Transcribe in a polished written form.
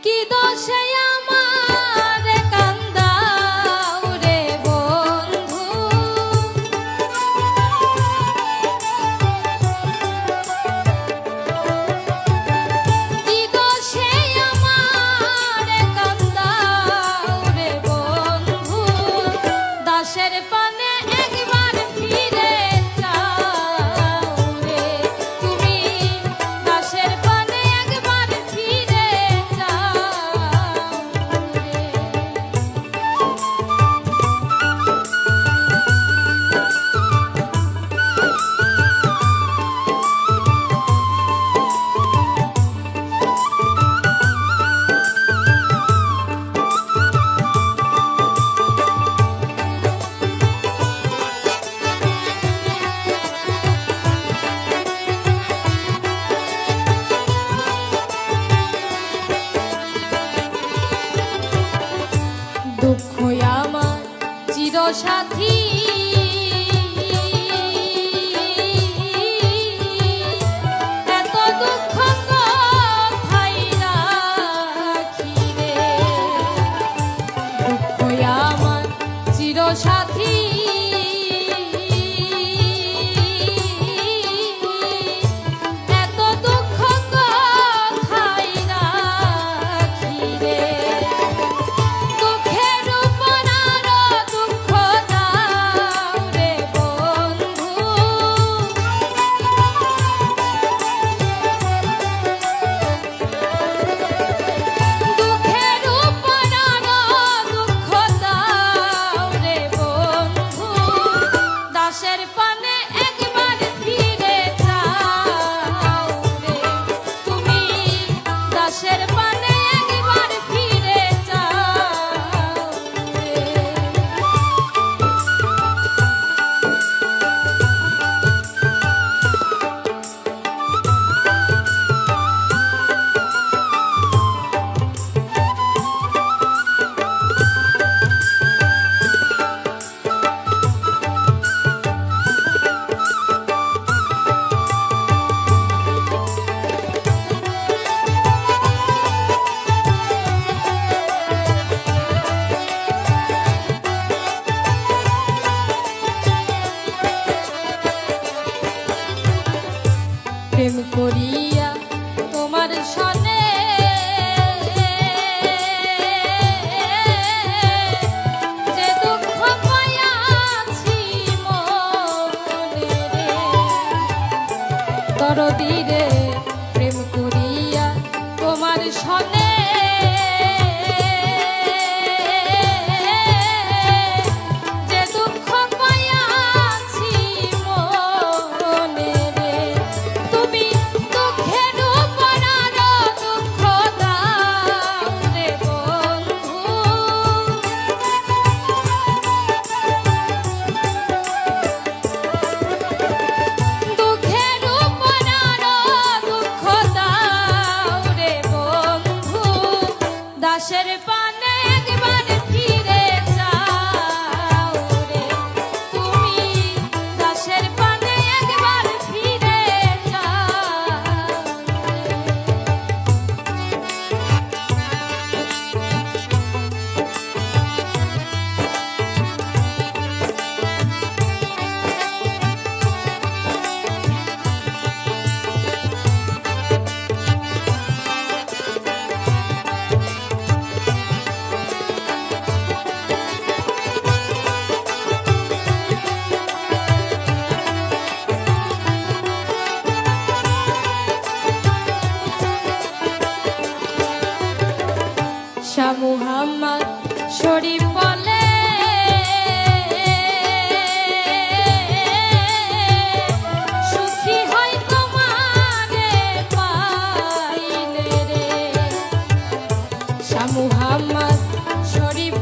কি দোষে আমার কান্দাও রে বন্ধু, কি দোষে আমার কান্দাও রে বন্ধু, দাসের পানে একবার ফিরে যাও রে তুমি, দাসের পানে একবার ফিরে দুঃখ আমার চিরসাথী, এত দুঃখ কোথায় রাখি রে, দুঃখ আমার চিরসাথী, এত দুঃখ কোথায় রাখি রে, দাসের পানে একবার ফিরে যাও রে তুমি, দাসের পানে একবার ফিরে যাও রে। প্রেম করিয়া তোমার সনে যে দুঃখ পাইয়াছি মনে রে, দরদি রে প্রেম করিয়া তোমার সনে যে দুঃখ পাইয়াছি মনে রে, তুমি দুঃখের উপর আরো দুঃখ দাও রে বন্ধু, দুঃখের উপর আরো দুঃখ দাও রে বন্ধু, দাসের পানে একবার ফিরে যাও রে তুমি, দাসের পানে একবার ফিরে যাও শাহ মুহাম্মদ শরীফ বলে, সুখী হয় তোমারে পাইলে রে, শাহ মুহাম্মদ শরীফ